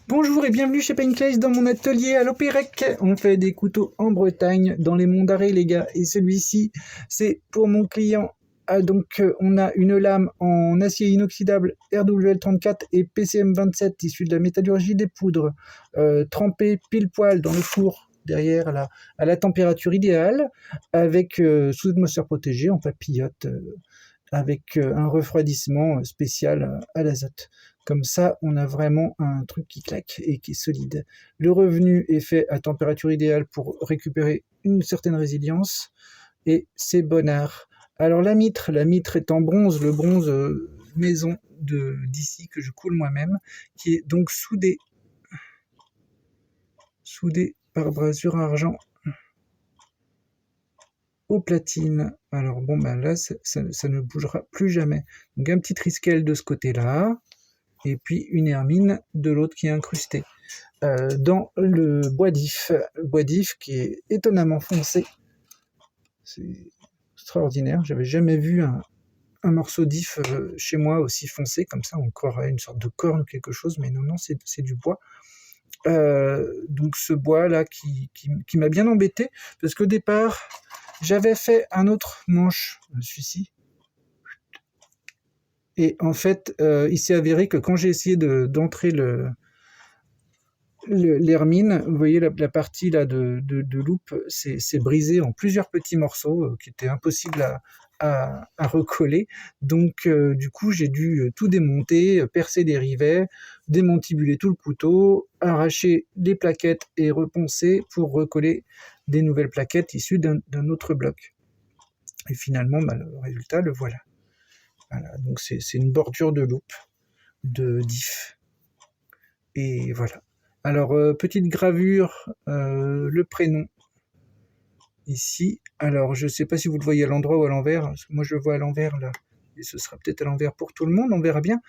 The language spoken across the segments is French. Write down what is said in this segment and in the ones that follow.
Bonjour et bienvenue chez Paincase dans mon atelier à l'Opérec. On fait des couteaux en Bretagne, dans les monts d'Arrée les gars. Et celui-ci, c'est pour mon client. On a une lame en acier inoxydable RWL34 et PCM27 issue de la métallurgie des poudres, trempée pile poil dans le four derrière à la température idéale, avec sous atmosphère protégée en papillote, avec un refroidissement spécial à l'azote. Comme ça, on a vraiment un truc qui claque et qui est solide. Le revenu est fait à température idéale pour récupérer une certaine résilience et c'est bonnard. Alors la mitre est en bronze, le bronze maison d'ici que je coule moi-même, qui est donc soudé par brasure argent aux platines. Alors bon, ben là, ça ne bougera plus jamais. Donc un petit triskel de ce côté-là, et puis une hermine de l'autre qui est incrustée. Dans le bois d'if qui est étonnamment foncé. C'est extraordinaire, j'avais jamais vu un morceau d'if chez moi aussi foncé, comme ça on croirait une sorte de corne ou quelque chose, mais non, c'est du bois. Donc ce bois là qui m'a bien embêté, parce qu'au départ, j'avais fait un autre manche, celui-ci, et en fait, il s'est avéré que quand j'ai essayé d'entrer l'hermine, vous voyez la partie là de loupe, c'est brisé en plusieurs petits morceaux qui étaient impossibles à recoller. Donc du coup, j'ai dû tout démonter, percer des rivets, démontibuler tout le couteau, arracher les plaquettes et reponcer pour recoller des nouvelles plaquettes issues d'un autre bloc. Et finalement, le résultat, le voilà. Voilà, donc c'est une bordure de loupe, de diff. Et voilà. Alors, petite gravure, le prénom, ici. Alors, je ne sais pas si vous le voyez à l'endroit ou à l'envers, parce que moi je le vois à l'envers là, et ce sera peut-être à l'envers pour tout le monde, on verra bien.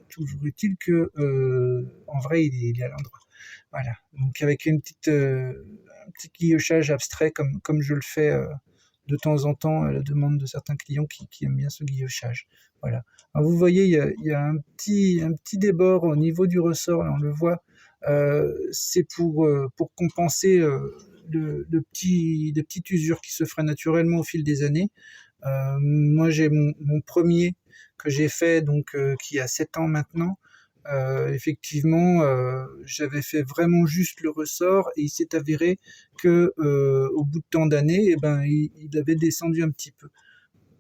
Toujours est-il que, en vrai, il est à l'endroit. Voilà, donc avec un petit guillochage abstrait, comme je le fais de temps en temps à la demande de certains clients qui aiment bien ce guillochage. Voilà. Alors vous voyez, il y a un petit débord au niveau du ressort, là on le voit. C'est pour compenser de petites usures qui se feraient naturellement au fil des années. Moi, j'ai mon premier que j'ai fait, donc qui a 7 ans maintenant. Effectivement, j'avais fait vraiment juste le ressort et il s'est avéré que au bout de tant d'années, il avait descendu un petit peu,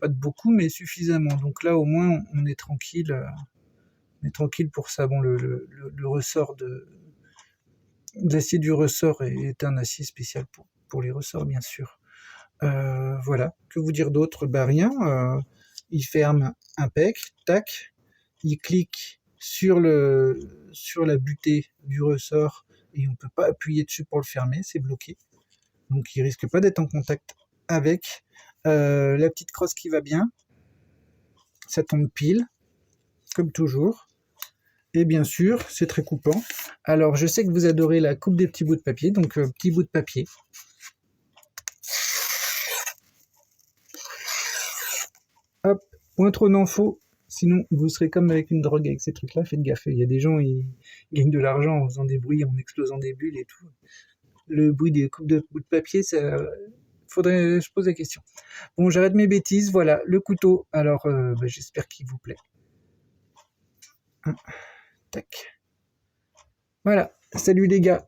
pas de beaucoup, mais suffisamment. Donc là, au moins, on est tranquille. On est tranquille pour ça. Bon, le ressort l'acier du ressort est un acier spécial pour les ressorts, bien sûr. Voilà. Que vous dire d'autre? Rien. Il ferme impec, tac. Il clique sur la butée du ressort et on peut pas appuyer dessus pour le fermer, c'est bloqué. Donc il risque pas d'être en contact avec. La petite crosse qui va bien, ça tombe pile, comme toujours. Et bien sûr, c'est très coupant. Alors je sais que vous adorez la coupe des petits bouts de papier, donc petit bout de papier. Hop, point trop n'en faut. Sinon, vous serez comme avec une drogue avec ces trucs-là. Faites gaffe. Il y a des gens, ils gagnent de l'argent en faisant des bruits, en explosant des bulles et tout. Le bruit des coupes de bouts de papier, ça faudrait se poser la question. Bon, j'arrête mes bêtises. Voilà, le couteau. Alors, j'espère qu'il vous plaît. Tac. Voilà. Salut les gars.